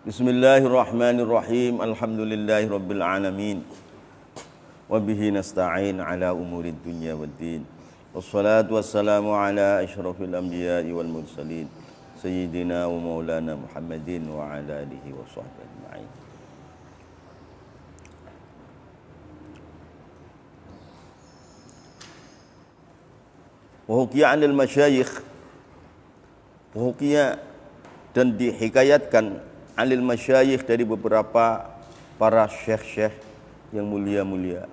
Bismillahirrahmanirrahim. Alhamdulillahirabbil alamin. Wa bihi nasta'in ala umurid dunya waddin. Wassalatu wassalamu ala asyrafil anbiya'i wal mursalin sayyidina wa maulana Muhammadin wa ala alihi wa sahbihi ajma'in. Wa hukiya 'anil masyayikh, wa hukiya dan dihikayatkan alil masyayikh dari beberapa para syekh-syekh yang mulia-mulia.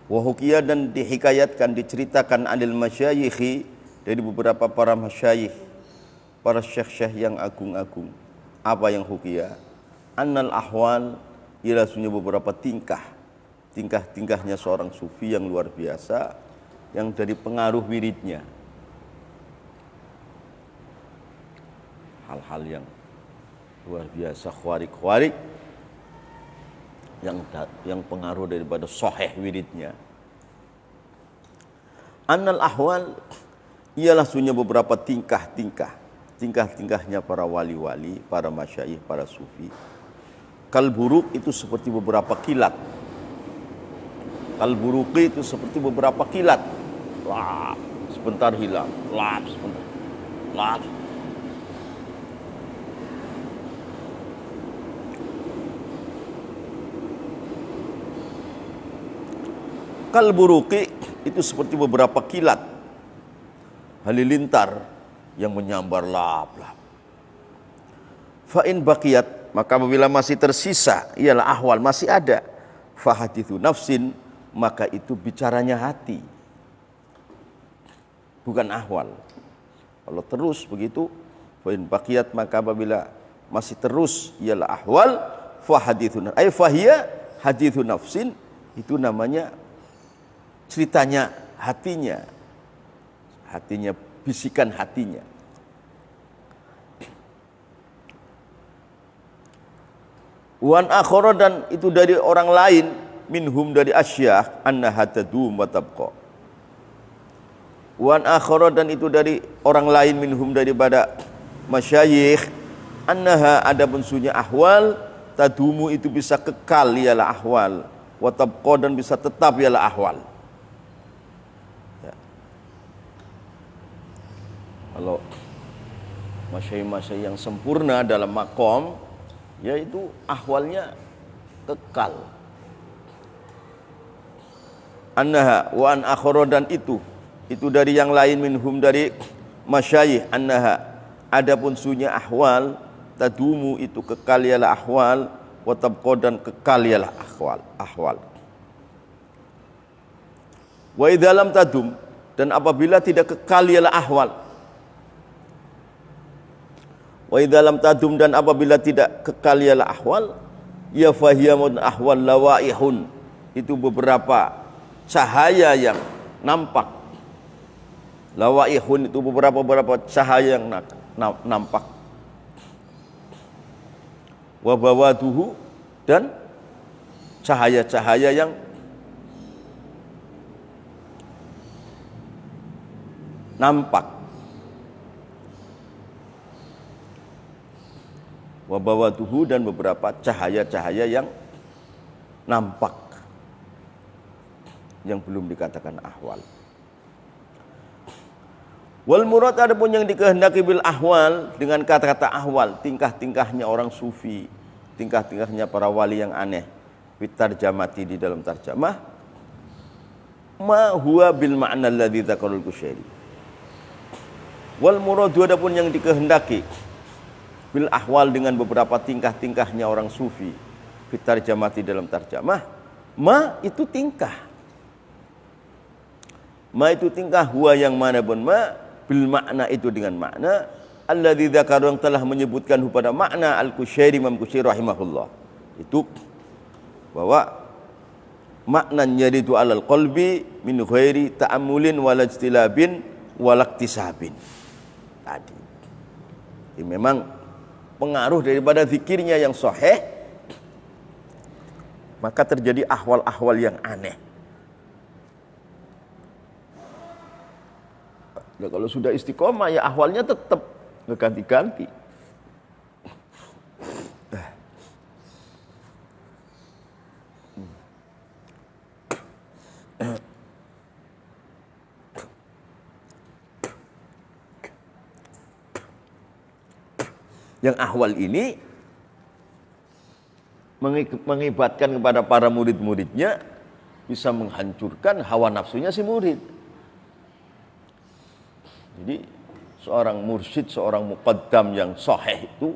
Wa hukiya dan dihikayatkan, diceritakan alil masyayikhi dari beberapa para masyayikh, para syekh-syekh yang agung-agung. Apa yang hukiya? Annal ahwal, ialah sunnya beberapa tingkah-tingkahnya seorang sufi yang luar biasa, yang dari pengaruh wiridnya. Hal-hal yang luar biasa, khwarik yang pengaruh daripada sahih wiridnya. Annal ahwal, ialah sunnya beberapa tingkahnya para wali-wali, para masyayikh, para sufi. Kal buruk, itu seperti beberapa kilat. Kal buruqi, itu seperti beberapa kilat. Lap, sebentar hilang, lap, sebentar, lap. Kal buruqi, itu seperti beberapa kilat halilintar yang menyambar lap-lap. Fa in baqiyat, maka apabila masih tersisa, ialah ahwal, masih ada. Fa hadithu nafsin, maka itu bicaranya hati, bukan ahwal. Kalau terus begitu, fa in baqiyat, maka apabila masih terus, ialah ahwal. Fa hadithu nafsin, ay fahiya hadithu nafsin, itu namanya ceritanya hatinya, bisikan hatinya. Wan akhara, dan itu dari orang lain, minhum dari asyakh, annaha tadum wa tabqa. Wan akhara, dan itu dari orang lain, minhum daripada masyayikh, annaha, ada bensunya ahwal, tadumu, itu bisa kekal, ialah ahwal, wa tabqa, dan bisa tetap, ialah ahwal. Kalau masyayikh-masyayikh yang sempurna dalam makom, yaitu ahwalnya kekal. Annaha wa an akhara, dan itu dari yang lain, minhum dari masyayikh, annaha, adapun sunya ahwal, tadumu, itu kekal, ialah ahwal, wa tabqa, dan kekal, ialah ahwal. Wa idza lam tadum, dan apabila tidak kekal, ialah ahwal. Wa idza lam tadum, dan apabila tidak kekal, ialah ahwal. Ya fahiyamun ahwal lawaihun, itu beberapa cahaya yang nampak. Lawaihun, itu beberapa cahaya yang nampak. Wa bawaduhu, dan cahaya-cahaya yang nampak. Wa bawaduhu, dan beberapa cahaya-cahaya yang nampak, yang belum dikatakan ahwal. Wal murad, adapun yang dikehendaki bil ahwal, dengan kata-kata ahwal, tingkah-tingkahnya orang sufi, tingkah-tingkahnya para wali yang aneh. Fit tarjamati, di dalam tarjamah, ma huwa bil ma'na alladzi dzakarul Qushairi. Wal murad, adapun yang dikehendaki bil ahwal, dengan beberapa tingkah-tingkahnya orang sufi, fit tarjamati, dalam tarjamah, ma itu tingkah, huwa yang mana pun ma, bil makna, itu dengan makna, alladzi dzakara, yang telah menyebutkan pada makna al-Qushairi, Imam Qushairi rahimahullah, itu bahwa maknanya itu alal qalbi min ghairi ta'ammulin wala ijtilabin wala iktisabin. Tadi ini memang pengaruh daripada zikirnya yang sahih, maka terjadi ahwal-ahwal yang aneh. Nah, kalau sudah istiqomah, ya ahwalnya tetap nggak ganti-ganti. Yang ahwal ini mengibatkan kepada para murid-muridnya, bisa menghancurkan hawa nafsunya si murid. Jadi seorang mursyid, seorang muqaddam yang sahih itu,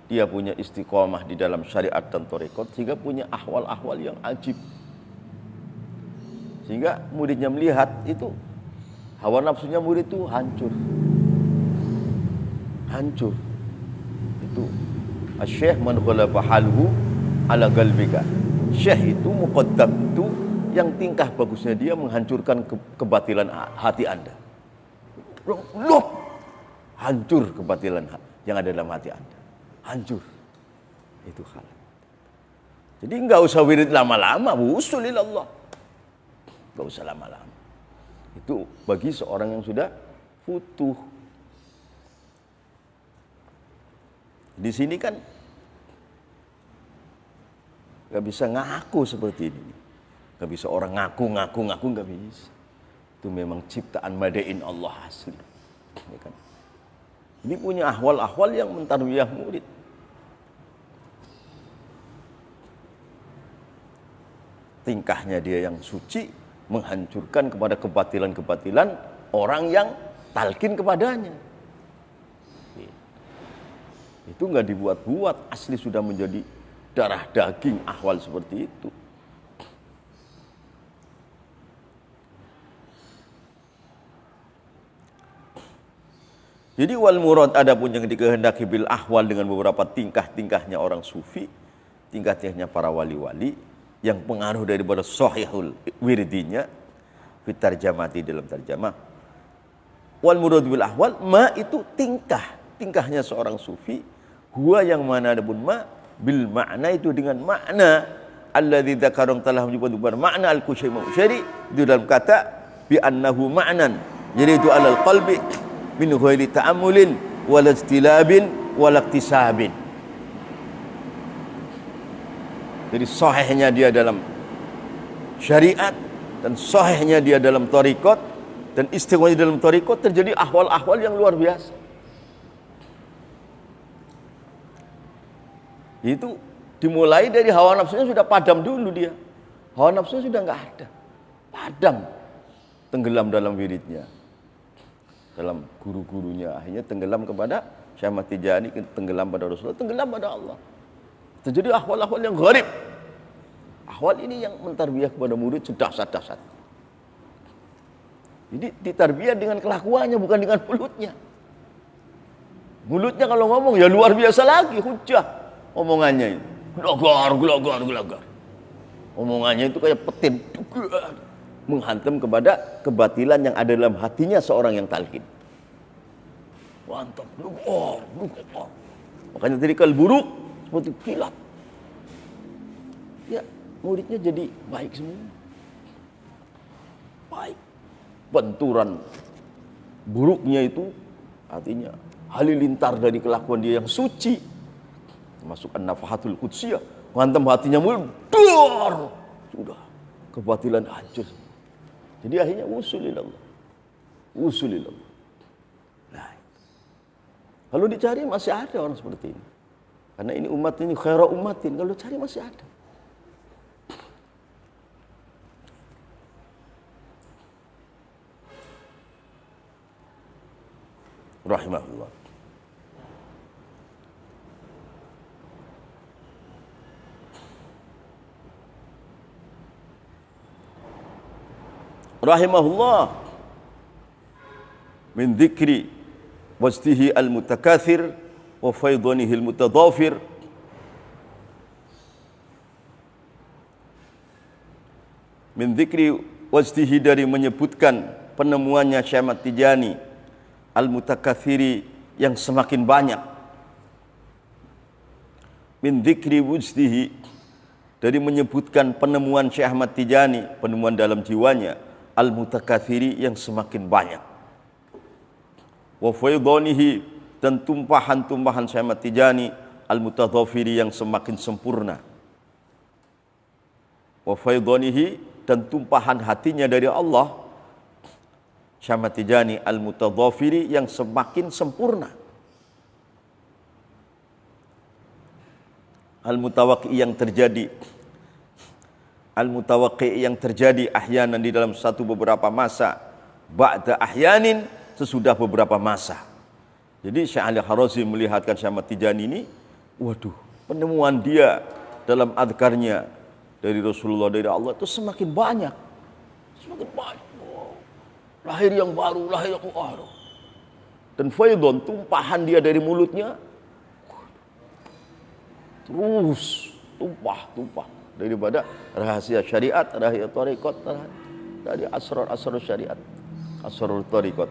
dia punya istiqomah di dalam syariat dan thariqat, sehingga punya ahwal-ahwal yang ajib. Sehingga muridnya melihat itu, hawa nafsunya murid itu hancur. Hancur. Itu asy-syekh man ghalaba haluhu ala qalbika. Syekh itu, muqaddam itu, yang tingkah bagusnya dia menghancurkan kebatilan hati Anda. Loh, hancur kebatilan yang ada dalam hati Anda. Hancur. Itu hal. Jadi enggak usah wirid lama-lama, wusul ilallah. Enggak usah lama-lama. Itu bagi seorang yang sudah futuh. Di sini kan nggak bisa ngaku seperti ini. Nggak bisa orang ngaku nggak bisa. Itu memang ciptaan madain Allah asli. Ya kan? Ini punya ahwal-ahwal yang mentarbiyah murid. Tingkahnya dia yang suci menghancurkan kepada kebatilan-kebatilan orang yang talkin kepadanya. Itu nggak dibuat-buat, asli sudah menjadi darah daging ahwal seperti itu. Jadi wal murad, adapun yang dikehendaki bil ahwal dengan beberapa tingkah-tingkahnya orang sufi, tingkah-tingkahnya para wali-wali yang pengaruh daripada sahihul wirdinya fit tarjamati dalam tarjamah. Wal murad bil ahwal, ma itu tingkahnya seorang sufi, huwa yang mana adapun ma bil makna itu dengan makna alladzi dzakarung telah menyebut makna al-Kushairi itu dalam kata bi annahu ma'nan yuridu alal qalbi min ghairi ta'ammulin wala istilabin wala iktisabin. Jadi sahihnya dia dalam syariat dan sahihnya dia dalam thariqat dan istiqomahnya dalam thariqat, terjadi ahwal-ahwal yang luar biasa. Itu dimulai dari hawa nafsunya sudah padam dulu dia. Hawa nafsunya sudah enggak ada. Padam. Tenggelam dalam wiridnya. Dalam guru-gurunya, akhirnya tenggelam kepada Syekh Ahmad Tijani, tenggelam pada Rasulullah, tenggelam pada Allah. Terjadi ahwal-ahwal yang gharib. Ahwal ini yang mentarbiyah kepada murid sedahsyat-dahsyat. Jadi ditarbiyah dengan kelakuannya, bukan dengan mulutnya. Mulutnya kalau ngomong ya luar biasa lagi, hujah omongannya itu. Gelagar. Omongannya itu kayak petir. Menghantam kepada kebatilan yang ada dalam hatinya seorang yang talqin. Mantap, luar. Makanya tadi kal buruk seperti kilat. Ya, muridnya jadi baik semua. Baik. Benturan buruknya itu artinya halilintar dari kelakuan dia yang suci. Termasuk an-nafahatul qudsiyah. Menghantam hatinya mulut. Sudah. Kebatilan hancur. Jadi akhirnya usulilallah. Nah, kalau dicari masih ada orang seperti ini. Karena ini umat ini khaira ummatin, kalau cari masih ada. Rahimahullah. Rahimahullah min dzikri wajtihi al-mutakathir wa faydanihi al-mutadafir min dzikri wajtihi, dari menyebutkan penemuannya Syekh Ahmad Tijani al-mutakathiri, yang semakin banyak. Min dzikri wajtihi, dari menyebutkan penemuan Syekh Ahmad Tijani, penemuan dalam jiwanya al-mutakathiri, yang semakin banyak. Wa faydanihi, dan tumpahan-tumpahan Syekh Ahmad Tijani al-mutadafiri, yang semakin sempurna. Wa faydanihi, dan tumpahan hatinya dari Allah Syekh Ahmad Tijani al-mutadafiri, yang semakin sempurna. Al-mutawaqi yang terjadi. Al-mutawaqi yang terjadi ahyanan di dalam satu beberapa masa, ba'da ahyanin, sesudah beberapa masa. Jadi Syekh Ali Harazim melihatkan Syekh Ahmad Tijani ini, waduh, penemuan dia dalam adkarnya dari Rasulullah, dari Allah itu semakin banyak. Semakin banyak. Wow. Lahir yang baru, lahir yang baru. Dan faidon, tumpahan dia dari mulutnya, terus tumpah daripada rahasia syariat, rahasia tariqat, dari asrar syariat, asrar tariqat.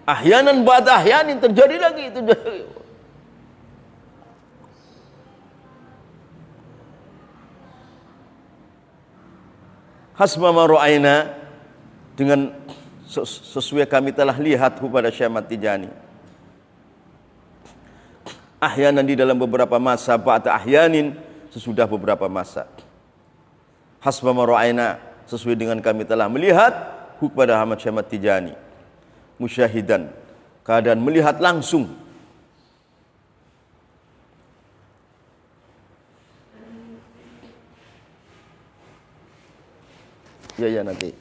Ahyanan ba'da ahyanin, terjadi lagi. Hasba ma ra'ayna, dengan sesuai kami telah lihat kepada Syekh Ahmad Tijani. Ahyanan di dalam beberapa masa, ba'da ahyanin, sesudah beberapa masa. Hasba ma ra'ayna, sesuai dengan kami telah melihat kepada Syekh Ahmad Tijani. Musyahidan, keadaan melihat langsung. Ya nanti.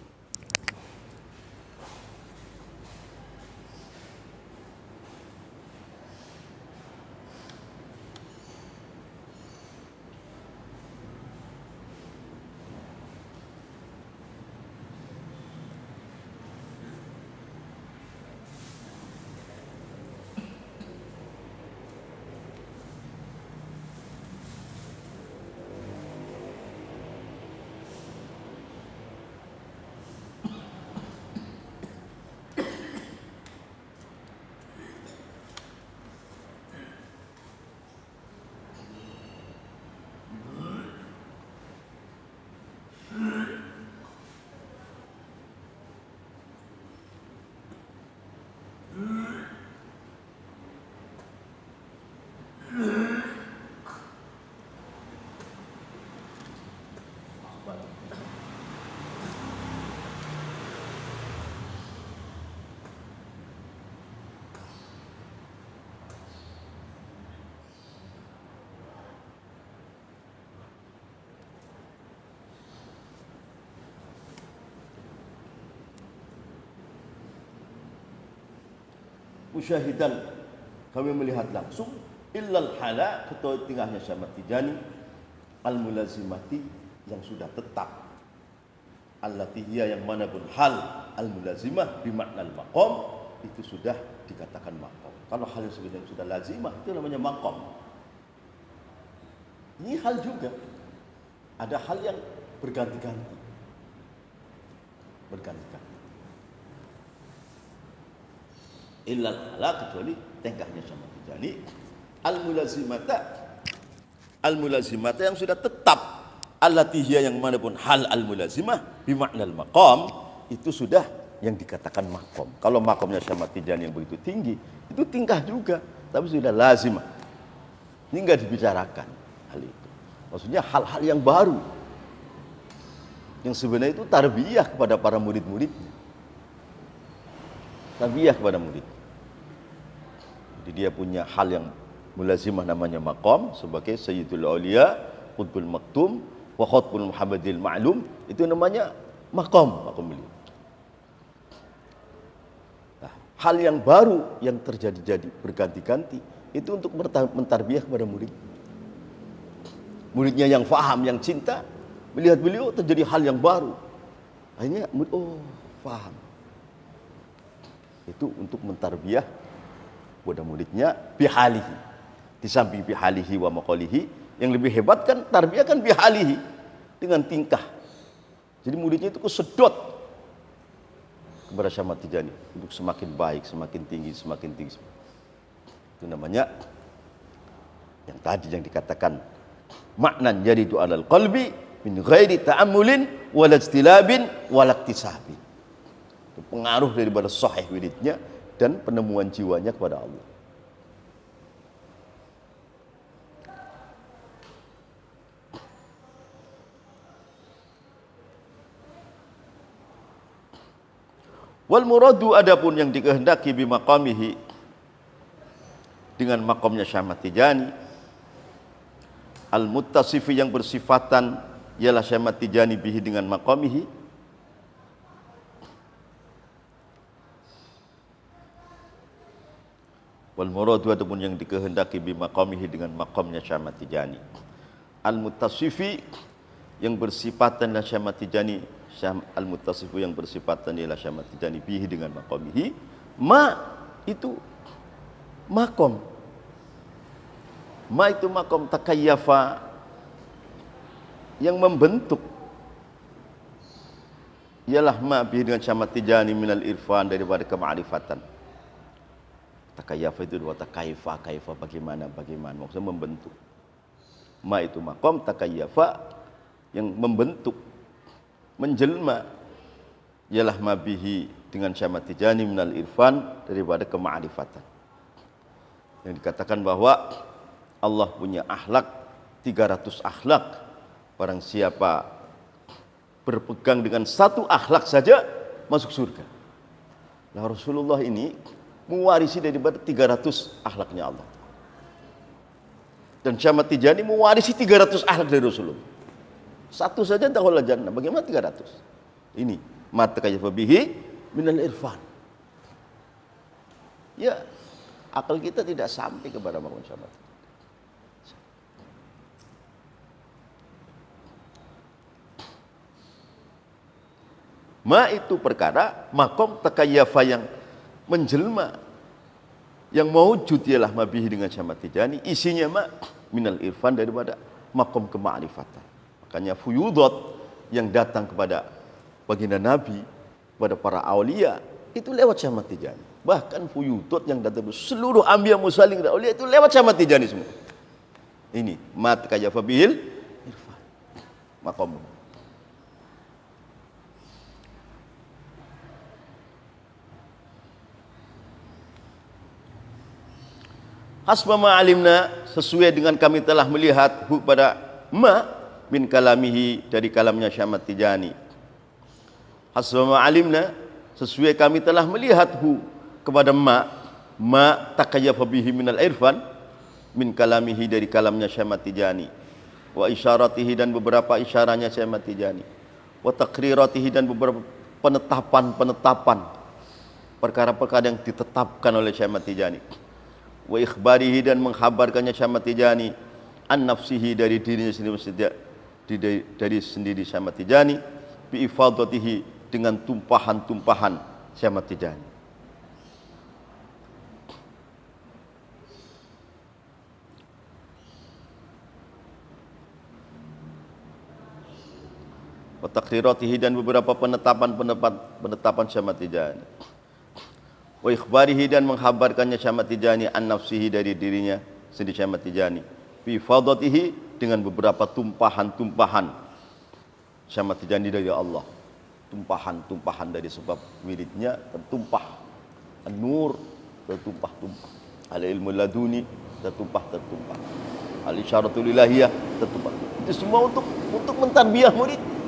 Musyahidan, kami melihat langsung, illal hala, ketua tingkahnya Syekh Ahmad Tijani, al-mulazimati, yang sudah tetap, allati hiya, yang mana pun hal al-mulazimah bimakna al-maqam, itu sudah dikatakan maqam. Kalau hal yang sebenarnya sudah lazimah, itu namanya maqam. Ini hal juga, ada hal yang berganti-ganti. Illal hala, kecuali tingkahnya Syekh Ahmad Tijani, al-mulazimata yang sudah tetap, allati hiya, yang mana pun hal al-mulazimah bimakna al-maqam, itu sudah yang dikatakan maqam. Kalau maqamnya Syekh Ahmad Tijani yang begitu tinggi, itu tingkah juga, tapi sudah lazimah. Ini enggak dibicarakan hal itu. Maksudnya hal-hal yang baru, yang sebenarnya itu tarbiyah kepada para murid-muridnya. Tarbiyah kepada murid. Jadi dia punya hal yang mulazimah namanya maqam, sebagai Sayyidul Auliya, Qutbul Maktum, wa Khatbul Muhammadil Ma'lum, itu namanya maqam beliau. Nah, hal yang baru yang terjadi berganti-ganti, itu untuk mentarbiyah kepada murid. Muridnya yang faham, yang cinta, melihat beliau terjadi hal yang baru. Akhirnya faham. Itu untuk mentarbiyah kepada muridnya bihalihi. Di samping bihalihi wa maqalihi, yang lebih hebat kan tarbiyah kan bihalihi, dengan tingkah. Jadi muridnya itu kesedot kepada Syekh Ahmad Tijani untuk semakin baik, semakin tinggi. Itu namanya yang tadi yang dikatakan maknan jaridu alal qalbi min ghairi ta'ammulin wala ijtilabin wala iktisabin. Pengaruh daripada sahih wiridnya dan penemuan jiwanya kepada Allah. Wal muradu, adapun yang dikehendaki bimaqamihi, dengan makomnya Syekh Ahmad Tijani. Al-muttasifi yang bersifatan ialah Syekh Ahmad Tijani bihi dengan maqamihi. Wal muradu adapun yang dikehendaki bi maqamihi dengan maqamnya Syekh Ahmad Tijani. Al-muttasifi yang bersifatan ialah Syekh Ahmad Tijani, al-muttasifu yang bersifatan ialah Syekh Ahmad Tijani bihi dengan maqamihi. Ma itu makom. Ma itu makom takayyafa yang membentuk. Ialah ma bihi dengan Syekh Ahmad Tijani minal irfan daripada kema'rifatan. Takayyafa itu dua takayyafa, kaifa bagaimana, maksudnya membentuk. Ma itu makom takayyafa yang membentuk, menjelma. Ialah ma bihi dengan Syekh Ahmad Tijani minal irfan daripada kema'rifatan. Yang dikatakan bahwa Allah punya akhlak 300 akhlak. Barang siapa berpegang dengan satu akhlak saja masuk surga. Nah, Rasulullah ini mewarisi daripada 300 akhlaknya Allah. Dan Syekh Ahmad Tijani mewarisi 300 akhlak dari Rasulullah. Satu saja dakhulul jannah. Bagaimana 300? Ini mata kayfa bihi minal irfan. Ya, akal kita tidak sampai kepada makam Syekh Ahmad. Ma itu perkara makom takayyafa yang menjelma, yang mewujud ialah mabihi dengan Syekh Ahmad Tijani. Isinya ma minal irfan daripada makom kema'rifatan. Makanya fuyudat yang datang kepada baginda Nabi, kepada para awliya itu lewat Syekh Ahmad Tijani. Bahkan fuyudat yang datang seluruh anbiya mursalin dan awliya itu lewat Syekh Ahmad Tijani semua. Ini ma takayyafa bihil irfan makom. Hasba ma'alimna sesuai dengan kami telah melihat hu pada ma min kalamihi dari kalamnya Syekh Ahmad Tijani. Hasba ma'alimna sesuai kami telah melihat hu kepada ma takayyafa bihi minal irfan min kalamihi dari kalamnya Syekh Ahmad Tijani. Wa isyaratihi dan beberapa isyaratnya Syekh Ahmad Tijani. Wa taqriratihi dan beberapa penetapan perkara-perkara yang ditetapkan oleh Syekh Ahmad Tijani. Wa ikhbarihi dan menghabarkannya Syekh Ahmad Tijani an nafsihi dari dirinya sendiri, dari sendiri Syekh Ahmad Tijani bi ifadatihi dengan tumpahan-tumpahan Syekh Ahmad Tijani. Wa taqriratihi dan beberapa penetapan Syekh Ahmad Tijani. Wa ikhbarihi dan menghabarkannya Syekh Ahmad Tijani an nafsihi dari dirinya sendiri Syekh Ahmad Tijani bi fadatihi dengan beberapa tumpahan-tumpahan Syekh Ahmad Tijani dari Allah. Tumpahan-tumpahan dari sebab wiridnya tertumpah. An-nur tertumpah-tumpah. Al-ilmu laduni tertumpah-tertumpah. Al-isyaratul ilahiyah tertumpah. Itu semua untuk mentarbiyah murid.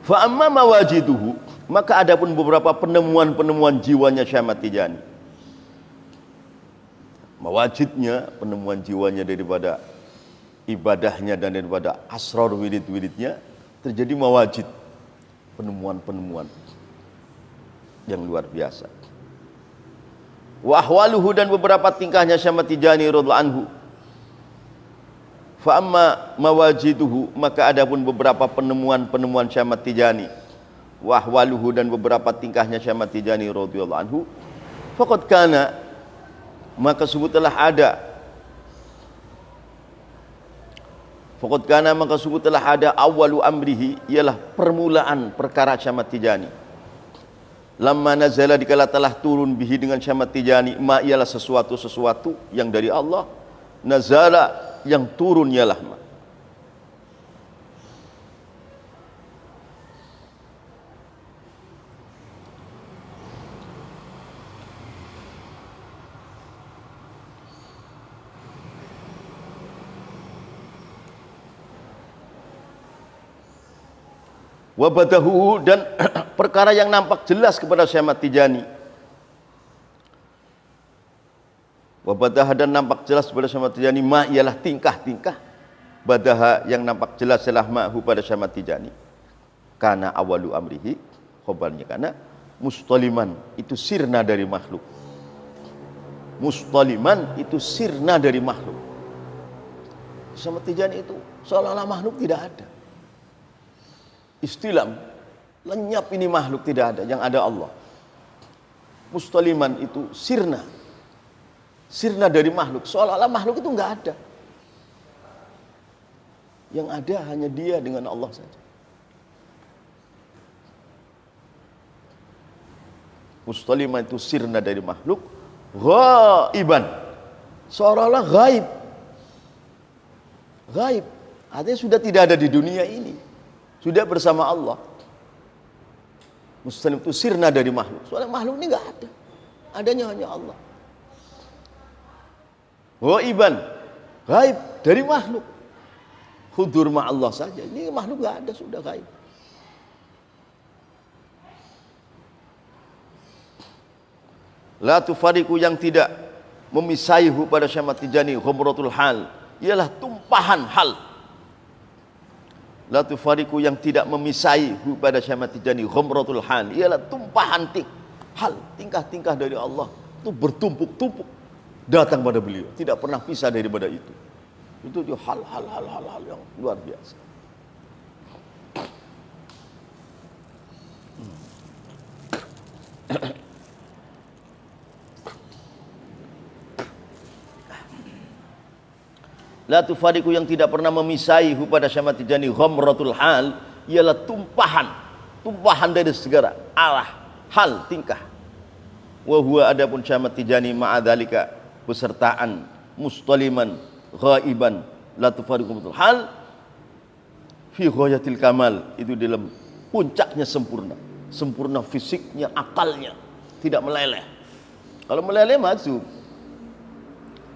Fa amma mawajiduhu, maka adapun beberapa penemuan jiwanya Syekh Ahmad Tijani. Mawajidnya, penemuan jiwanya daripada ibadahnya dan daripada asrar wirid-wiridnya terjadi mawajid, penemuan yang luar biasa. Wa ahwaluhu dan beberapa tingkahnya Syekh Ahmad Tijani radhiyallahu anhu. Fa amma mawajiduhu, maka adapun beberapa penemuan Syekh Ahmad Tijani, wa ahwaluhu dan beberapa tingkahnya Syekh Ahmad Tijani radhiyallahu anhu, faqad kana, maka sebutlah ada, faqad kana maka sebutlah ada awwalu amrihi, ialah permulaan perkara Syekh Ahmad Tijani. Lamma nazala dikala telah turun bihi dengan Syekh Ahmad Tijani, ma ialah sesuatu yang dari Allah, nazala yang turun ialah ma. Wabadahu, dan perkara yang nampak jelas kepada Syekh Ahmad Tijani. Wabadaha, dan nampak jelas kepada Syekh Ahmad Tijani, ma ialah tingkah-tingkah, badaha yang nampak jelas adalah ma'hu pada Syekh Ahmad Tijani. Karena awalu amrihi, khobarnya karena mustaliman itu sirna dari makhluk. Mustaliman itu sirna dari makhluk. Syekh Ahmad Tijani itu seolah-olah makhluk tidak ada. Istilam, lenyap ini makhluk tidak ada, yang ada Allah. Mustaliman itu sirna dari makhluk, seolah-olah makhluk itu enggak ada. Yang ada hanya dia dengan Allah saja. Mustaliman itu sirna dari makhluk, ghaiban, seolah-olah gaib. Gaib, artinya sudah tidak ada di dunia ini, sudah bersama Allah. Muslim itu sirna dari makhluk, soalnya makhluk ini enggak ada, adanya hanya Allah. Ghaiban, gaib dari makhluk, hudur ma Allah saja, ini makhluk enggak ada, sudah gaib. La tufariku, yang tidak memisaihu pada Syekh Ahmad Tijani, khumratul hal, ialah tumpahan hal. La tufariku, yang tidak memisaihu pada Syekh Ahmad Tijani, khumratul hal, ialah tumpahan hal, tingkah-tingkah dari Allah itu bertumpuk-tumpuk datang pada beliau, tidak pernah pisah daripada itu. Itu hal yang luar biasa. La tufariku, yang tidak pernah memisaihu pada Syekh Ahmad Tijani, ghamratul hal, ialah tumpahan dari segala arah hal, tingkah. Wa huwa, adapun Syekh Ahmad Tijani, ma'adzalika, besertaan mustaliman ghaiban la tufariku ghamratul hal fi ghayatil kamal, itu dalam puncaknya sempurna fisiknya, akalnya tidak meleleh. Kalau meleleh majzub,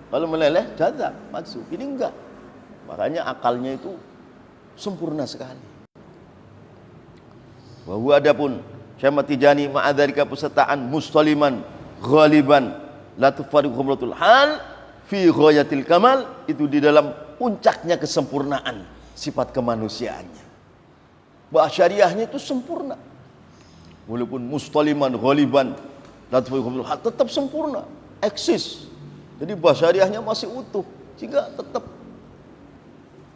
kalau meleleh jazab, maksud. Ini enggak. Makanya akalnya itu sempurna sekali. Wa huwa, adapun Syekh Ahmad Tijani, ma'adzalika, pesertaan mustaliman ghaliban la tufariqu khumratul hal fi ghayatil kamal, itu di dalam puncaknya kesempurnaan sifat kemanusiaannya. Basyariahnya itu sempurna. Walaupun mustaliman ghaliban la tufariqu khumratul hal, tetap sempurna, eksis. Jadi basyariahnya masih utuh, sehingga tetap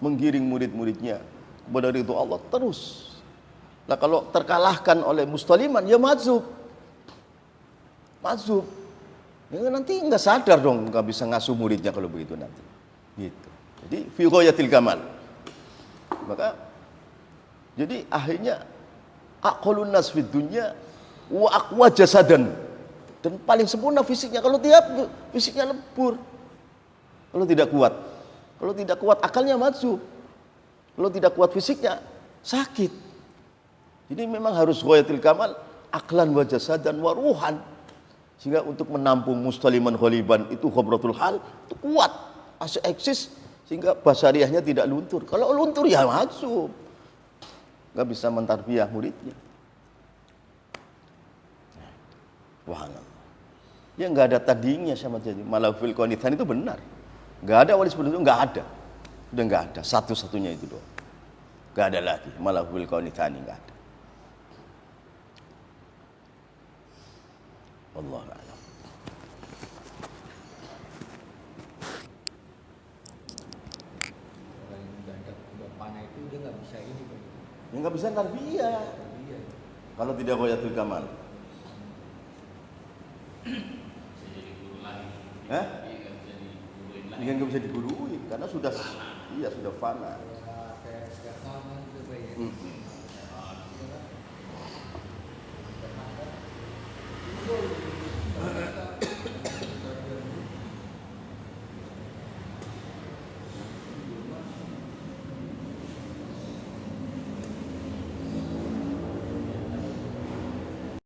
menggiring murid-muridnya kepada ridho Allah terus. Nah, kalau terkalahkan oleh mustaliman, ya majzub. Ya, nanti nggak sadar dong, nggak bisa ngasuh muridnya kalau begitu nanti. Gitu. Jadi fi ghayatil kamal. Maka jadi akhirnya aqalun nas fid dunya wa aqwa jasadan. Dan paling sempurna fisiknya. Kalau tiap fisiknya lebur, kalau tidak kuat akalnya majzub, kalau tidak kuat fisiknya sakit. Jadi memang harus ghayatil kamal, aklan wa jasadan wa ruhan, sehingga untuk menampung mustaliman ghaliban itu khabratul hal itu kuat, masih eksis, sehingga basyariahnya tidak luntur. Kalau luntur ya majzub, nggak bisa mentarbiyah muridnya. Wah, ya nggak ada tandingnya sama jadi malafil qanithan itu benar, nggak ada wali seperti itu, nggak ada, udah nggak ada, satu-satunya itu doang, nggak ada lagi malafil qanithan, nggak ada. Wallahu a'lam. Udah panah itu dia nggak bisa ini, Ya nggak bisa tarbiyah kalau tidak ghayatul kamal. Ini kan nggak bisa digurui karena sudah fana.